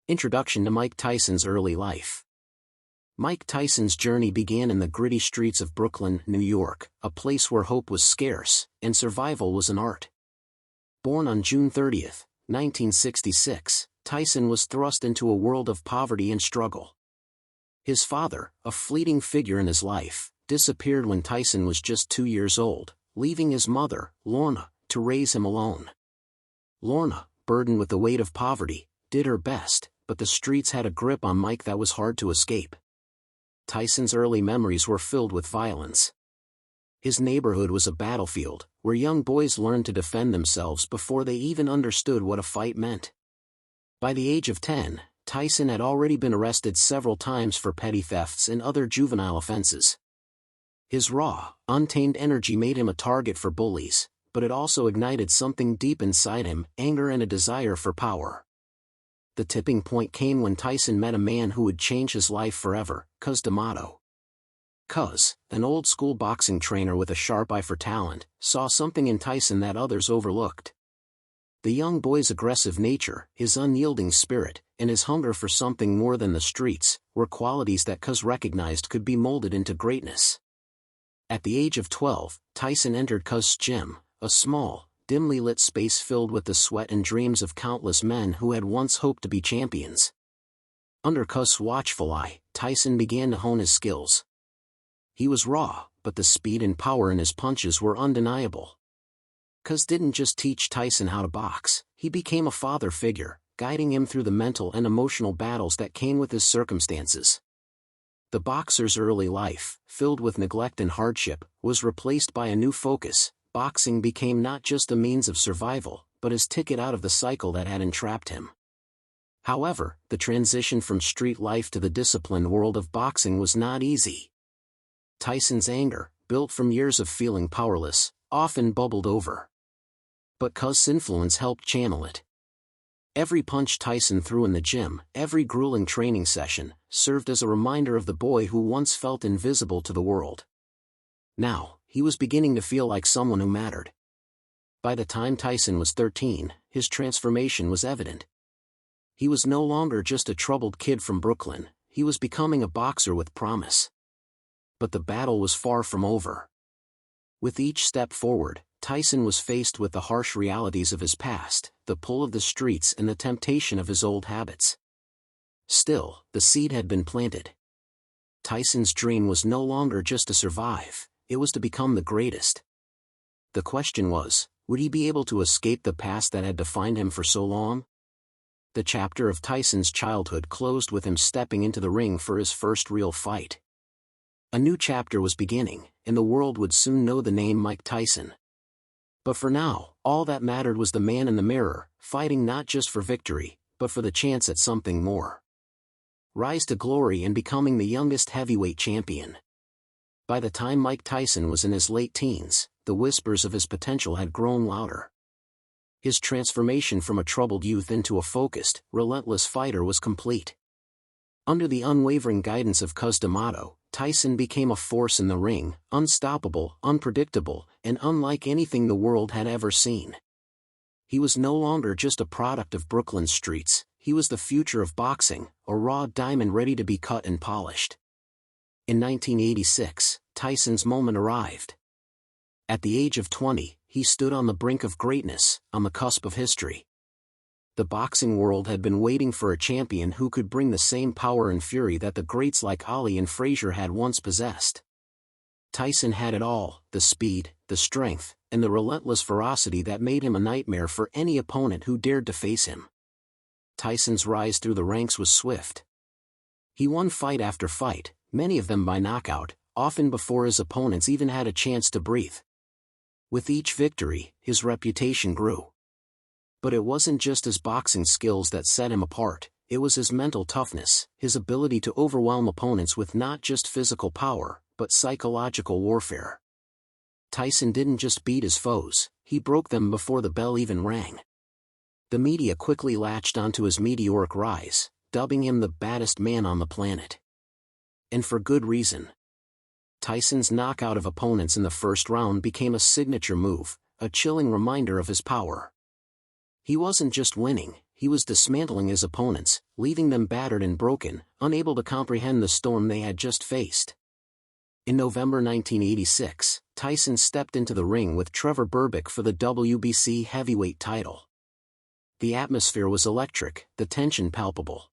Introduction to Mike Tyson's early life. Mike Tyson's journey began in the gritty streets of Brooklyn, New York, a place where hope was scarce, and survival was an art. Born on June 30, 1966, Tyson was thrust into a world of poverty and struggle. His father, a fleeting figure in his life, disappeared when Tyson was just 2 years old, leaving his mother, Lorna, to raise him alone. Lorna, burdened with the weight of poverty, did her best, but the streets had a grip on Mike that was hard to escape. Tyson's early memories were filled with violence. His neighborhood was a battlefield, where young boys learned to defend themselves before they even understood what a fight meant. By the age of 10, Tyson had already been arrested several times for petty thefts and other juvenile offenses. His raw, untamed energy made him a target for bullies, but it also ignited something deep inside him, anger and a desire for power. The tipping point came when Tyson met a man who would change his life forever, Cus D'Amato. Cus, an old-school boxing trainer with a sharp eye for talent, saw something in Tyson that others overlooked. The young boy's aggressive nature, his unyielding spirit, and his hunger for something more than the streets, were qualities that Cus recognized could be molded into greatness. At the age of 12, Tyson entered Cus' gym, a small, dimly lit space filled with the sweat and dreams of countless men who had once hoped to be champions. Under Cus' watchful eye, Tyson began to hone his skills. He was raw, but the speed and power in his punches were undeniable. Cus didn't just teach Tyson how to box, he became a father figure, guiding him through the mental and emotional battles that came with his circumstances. The boxer's early life, filled with neglect and hardship, was replaced by a new focus. Boxing became not just a means of survival, but his ticket out of the cycle that had entrapped him. However, the transition from street life to the disciplined world of boxing was not easy. Tyson's anger, built from years of feeling powerless, often bubbled over. But Cus' influence helped channel it. Every punch Tyson threw in the gym, every grueling training session, served as a reminder of the boy who once felt invisible to the world. Now, he was beginning to feel like someone who mattered. By the time Tyson was 13, his transformation was evident. He was no longer just a troubled kid from Brooklyn, he was becoming a boxer with promise. But the battle was far from over. With each step forward, Tyson was faced with the harsh realities of his past, the pull of the streets and the temptation of his old habits. Still, the seed had been planted. Tyson's dream was no longer just to survive. It was to become the greatest. The question was, would he be able to escape the past that had defined him for so long? The chapter of Tyson's childhood closed with him stepping into the ring for his first real fight. A new chapter was beginning, and the world would soon know the name Mike Tyson. But for now, all that mattered was the man in the mirror, fighting not just for victory, but for the chance at something more. Rise to glory and becoming the youngest heavyweight champion. By the time Mike Tyson was in his late teens, the whispers of his potential had grown louder. His transformation from a troubled youth into a focused, relentless fighter was complete. Under the unwavering guidance of Cus D'Amato, Tyson became a force in the ring, unstoppable, unpredictable, and unlike anything the world had ever seen. He was no longer just a product of Brooklyn's streets, he was the future of boxing, a raw diamond ready to be cut and polished. In 1986, Tyson's moment arrived. At the age of 20, he stood on the brink of greatness, on the cusp of history. The boxing world had been waiting for a champion who could bring the same power and fury that the greats like Ali and Frazier had once possessed. Tyson had it all, the speed, the strength, and the relentless ferocity that made him a nightmare for any opponent who dared to face him. Tyson's rise through the ranks was swift. He won fight after fight, many of them by knockout, often before his opponents even had a chance to breathe. With each victory, his reputation grew. But it wasn't just his boxing skills that set him apart, it was his mental toughness, his ability to overwhelm opponents with not just physical power, but psychological warfare. Tyson didn't just beat his foes, he broke them before the bell even rang. The media quickly latched onto his meteoric rise, dubbing him the baddest man on the planet. And for good reason. Tyson's knockout of opponents in the first round became a signature move, a chilling reminder of his power. He wasn't just winning, he was dismantling his opponents, leaving them battered and broken, unable to comprehend the storm they had just faced. In November 1986, Tyson stepped into the ring with Trevor Berbick for the WBC heavyweight title. The atmosphere was electric, the tension palpable.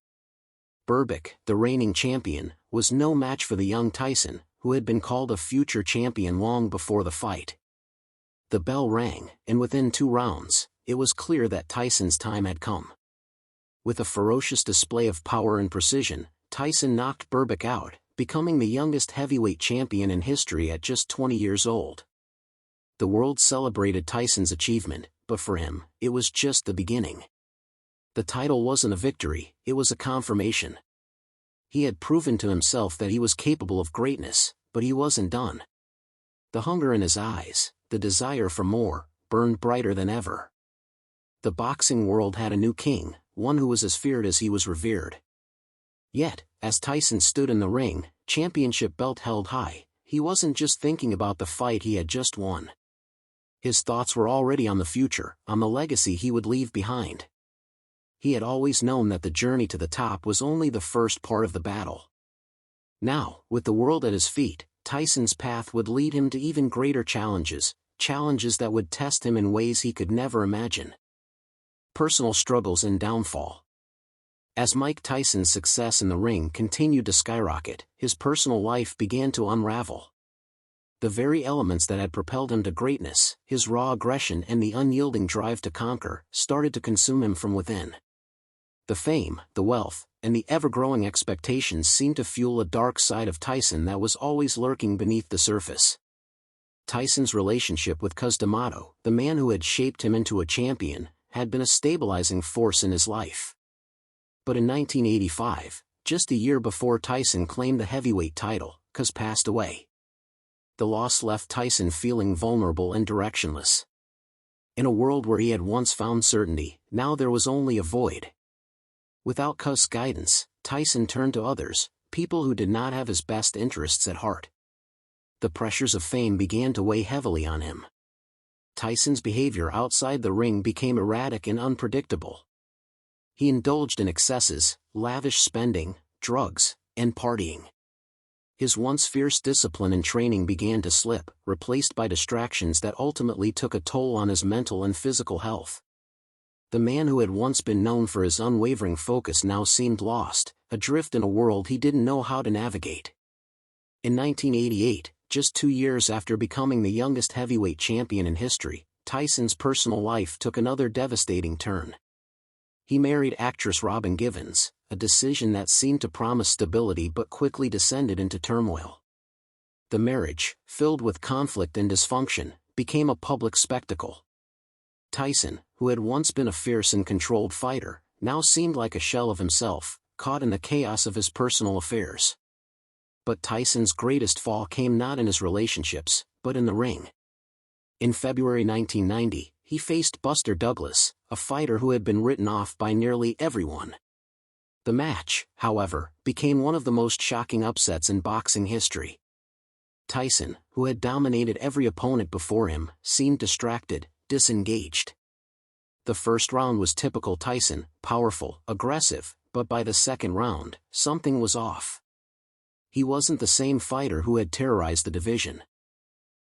Berbick, the reigning champion, was no match for the young Tyson, who had been called a future champion long before the fight. The bell rang, and within 2 rounds, it was clear that Tyson's time had come. With a ferocious display of power and precision, Tyson knocked Berbick out, becoming the youngest heavyweight champion in history at just 20 years old. The world celebrated Tyson's achievement, but for him, it was just the beginning. The title wasn't a victory, it was a confirmation. He had proven to himself that he was capable of greatness, but he wasn't done. The hunger in his eyes, the desire for more, burned brighter than ever. The boxing world had a new king, one who was as feared as he was revered. Yet, as Tyson stood in the ring, championship belt held high, he wasn't just thinking about the fight he had just won. His thoughts were already on the future, on the legacy he would leave behind. He had always known that the journey to the top was only the first part of the battle. Now, with the world at his feet, Tyson's path would lead him to even greater challenges, challenges that would test him in ways he could never imagine. Personal struggles and downfall. As Mike Tyson's success in the ring continued to skyrocket, his personal life began to unravel. The very elements that had propelled him to greatness, his raw aggression and the unyielding drive to conquer, started to consume him from within. The fame, the wealth, and the ever-growing expectations seemed to fuel a dark side of Tyson that was always lurking beneath the surface. Tyson's relationship with Cus D'Amato, the man who had shaped him into a champion, had been a stabilizing force in his life. But in 1985, just a year before Tyson claimed the heavyweight title, Cus passed away. The loss left Tyson feeling vulnerable and directionless. In a world where he had once found certainty, now there was only a void. Without Cus' guidance, Tyson turned to others, people who did not have his best interests at heart. The pressures of fame began to weigh heavily on him. Tyson's behavior outside the ring became erratic and unpredictable. He indulged in excesses, lavish spending, drugs, and partying. His once fierce discipline and training began to slip, replaced by distractions that ultimately took a toll on his mental and physical health. The man who had once been known for his unwavering focus now seemed lost, adrift in a world he didn't know how to navigate. In 1988, just 2 years after becoming the youngest heavyweight champion in history, Tyson's personal life took another devastating turn. He married actress Robin Givens, a decision that seemed to promise stability but quickly descended into turmoil. The marriage, filled with conflict and dysfunction, became a public spectacle. Tyson, who had once been a fierce and controlled fighter, now seemed like a shell of himself, caught in the chaos of his personal affairs. But Tyson's greatest fall came not in his relationships, but in the ring. In February 1990, he faced Buster Douglas, a fighter who had been written off by nearly everyone. The match, however, became one of the most shocking upsets in boxing history. Tyson, who had dominated every opponent before him, seemed distracted, disengaged. The first round was typical Tyson, powerful, aggressive, but by the second round, something was off. He wasn't the same fighter who had terrorized the division.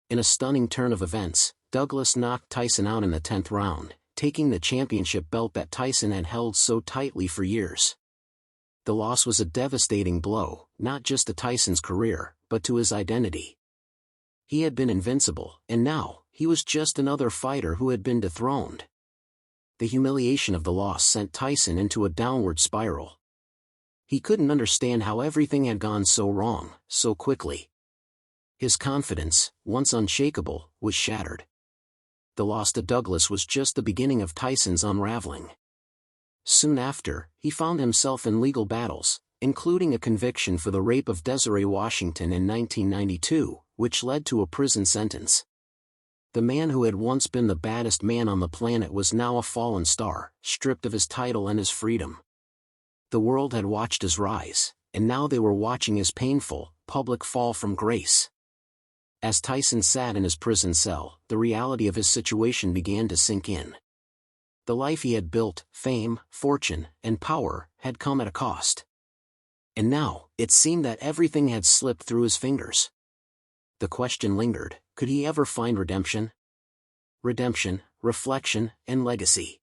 In a stunning turn of events, Douglas knocked Tyson out in the 10th round, taking the championship belt that Tyson had held so tightly for years. The loss was a devastating blow, not just to Tyson's career, but to his identity. He had been invincible, and now, he was just another fighter who had been dethroned. The humiliation of the loss sent Tyson into a downward spiral. He couldn't understand how everything had gone so wrong, so quickly. His confidence, once unshakable, was shattered. The loss to Douglas was just the beginning of Tyson's unraveling. Soon after, he found himself in legal battles, including a conviction for the rape of Desiree Washington in 1992, which led to a prison sentence. The man who had once been the baddest man on the planet was now a fallen star, stripped of his title and his freedom. The world had watched his rise, and now they were watching his painful, public fall from grace. As Tyson sat in his prison cell, the reality of his situation began to sink in. The life he had built, fame, fortune, and power, had come at a cost. And now, it seemed that everything had slipped through his fingers. The question lingered, could he ever find redemption? Redemption, reflection, and legacy.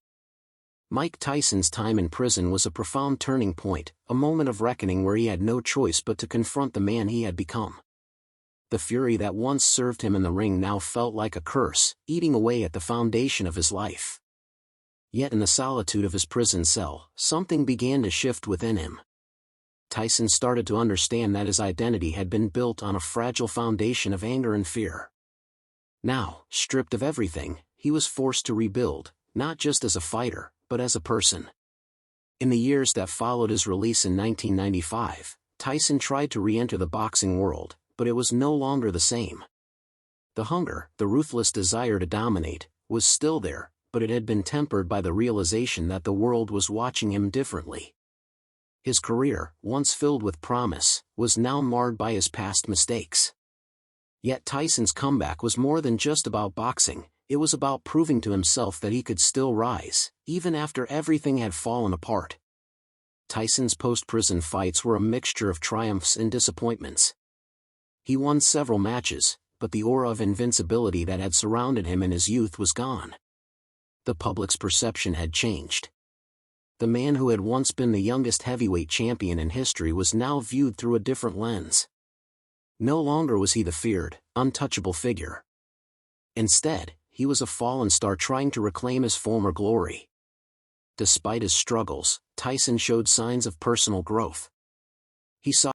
Mike Tyson's time in prison was a profound turning point, a moment of reckoning where he had no choice but to confront the man he had become. The fury that once served him in the ring now felt like a curse, eating away at the foundation of his life. Yet in the solitude of his prison cell, something began to shift within him. Tyson started to understand that his identity had been built on a fragile foundation of anger and fear. Now, stripped of everything, he was forced to rebuild, not just as a fighter, but as a person. In the years that followed his release in 1995, Tyson tried to re-enter the boxing world, but it was no longer the same. The hunger, the ruthless desire to dominate, was still there, but it had been tempered by the realization that the world was watching him differently. His career, once filled with promise, was now marred by his past mistakes. Yet Tyson's comeback was more than just about boxing, it was about proving to himself that he could still rise, even after everything had fallen apart. Tyson's post-prison fights were a mixture of triumphs and disappointments. He won several matches, but the aura of invincibility that had surrounded him in his youth was gone. The public's perception had changed. The man who had once been the youngest heavyweight champion in history was now viewed through a different lens. No longer was he the feared, untouchable figure. Instead, he was a fallen star trying to reclaim his former glory. Despite his struggles, Tyson showed signs of personal growth. He saw